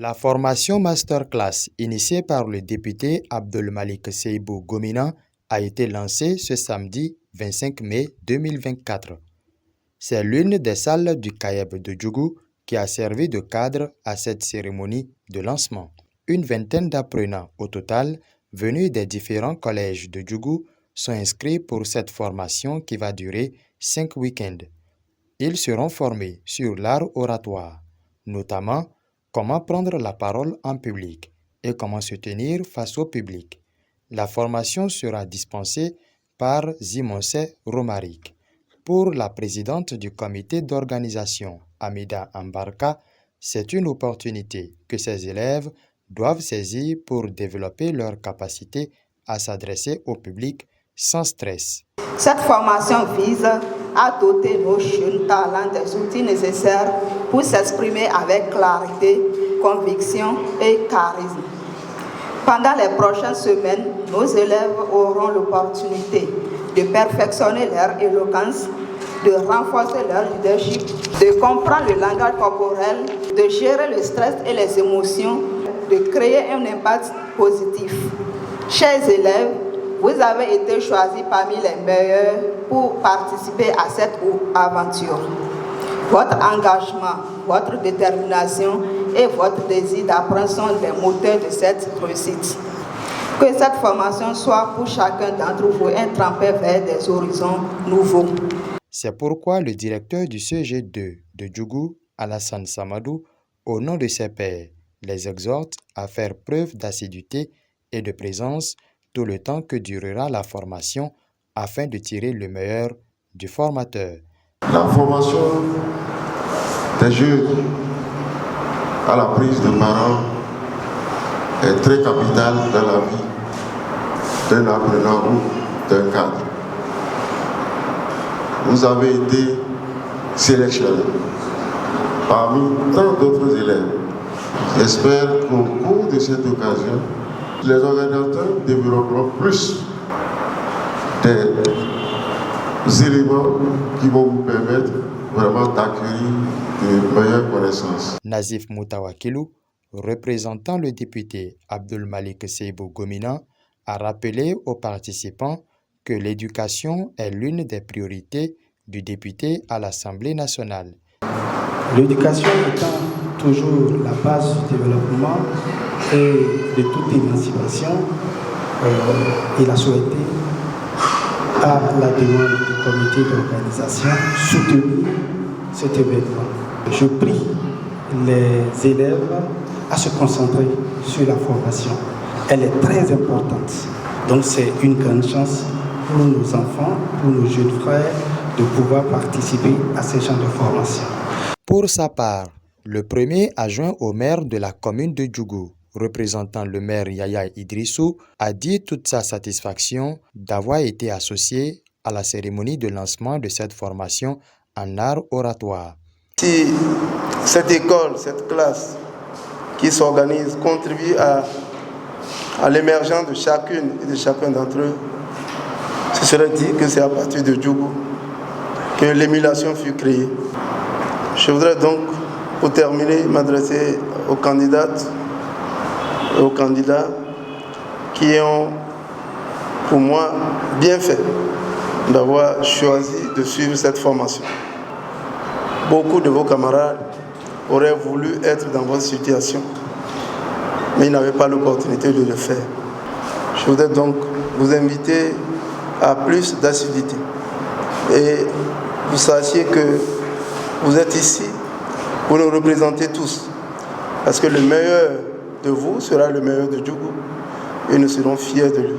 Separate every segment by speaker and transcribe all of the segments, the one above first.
Speaker 1: La formation masterclass initiée par le député Abdelmalik Seibou Gomina a été lancée ce samedi 25 mai 2024. C'est l'une des salles du CAEB de Djougou qui a servi de cadre à cette cérémonie de lancement. Une vingtaine d'apprenants au total, venus des différents collèges de Djougou, sont inscrits pour cette formation qui va durer 5 week-ends. Ils seront formés sur l'art oratoire, notamment comment prendre la parole en public et comment se tenir face au public. La formation sera dispensée par Zimonse Romaric. Pour la présidente du comité d'organisation, Amida Ambarka, c'est une opportunité que ces élèves doivent saisir pour développer leur capacité à s'adresser au public sans stress.
Speaker 2: Cette formation vise à doter nos jeunes talents des outils nécessaires pour s'exprimer avec clarté, conviction et charisme. Pendant les prochaines semaines, nos élèves auront l'opportunité de perfectionner leur éloquence, de renforcer leur leadership, de comprendre le langage corporel, de gérer le stress et les émotions, de créer un impact positif. Chers élèves, vous avez été choisis parmi les meilleurs pour participer à cette aventure. Votre engagement, votre détermination et votre désir d'apprendre sont les moteurs de cette réussite. Que cette formation soit pour chacun d'entre vous un tremplin vers des horizons nouveaux.
Speaker 1: C'est pourquoi le directeur du CG2 de Djougou, Alassane Samadou, au nom de ses pairs, les exhorte à faire preuve d'assiduité et de présence tout le temps que durera la formation afin de tirer le meilleur du formateur.
Speaker 3: La formation des jeunes à la prise de parole est très capitale dans la vie d'un apprenant ou d'un cadre. Vous avez été sélectionnés parmi tant d'autres élèves. J'espère qu'au cours de cette occasion, les organisateurs développeront plus des éléments qui vont vous permettre vraiment d'acquérir de meilleures connaissances.
Speaker 1: Nazif Moutawakilou, représentant le député Abdelmalik Seibou Gomina, a rappelé aux participants que l'éducation est l'une des priorités du député à l'Assemblée nationale.
Speaker 4: L'éducation étant toujours la base du développement et de toute émancipation, il a souhaité, à la demande du comité d'organisation, soutenir cet événement. Je prie les élèves à se concentrer sur la formation. Elle est très importante. Donc c'est une grande chance pour nos enfants, pour nos jeunes frères, de pouvoir participer à ces genres de formation.
Speaker 1: Pour sa part, le premier adjoint au maire de la commune de Djougou, représentant le maire Yaya Idrissou, a dit toute sa satisfaction d'avoir été associé à la cérémonie de lancement de cette formation en art oratoire.
Speaker 5: Si cette école, cette classe qui s'organise contribue à l'émergence de chacune et de chacun d'entre eux, ce serait dit que c'est à partir de Djougou que l'émulation fut créée. Je voudrais donc, pour terminer, m'adresser aux candidates et aux candidats qui ont, pour moi, bien fait d'avoir choisi de suivre cette formation. Beaucoup de vos camarades auraient voulu être dans votre situation, mais ils n'avaient pas l'opportunité de le faire. Je voudrais donc vous inviter à plus d'assiduité. Et vous sachiez que vous êtes ici pour nous représenter tous. Parce que le meilleur de vous sera le meilleur de Djougou et nous serons fiers de lui.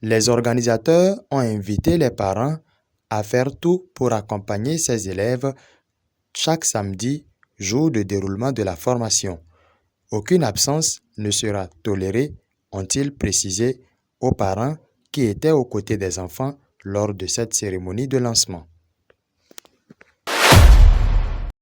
Speaker 1: Les organisateurs ont invité les parents à faire tout pour accompagner ces élèves chaque samedi, jour de déroulement de la formation. Aucune absence ne sera tolérée, ont-ils précisé aux parents qui étaient aux côtés des enfants lors de cette cérémonie de lancement.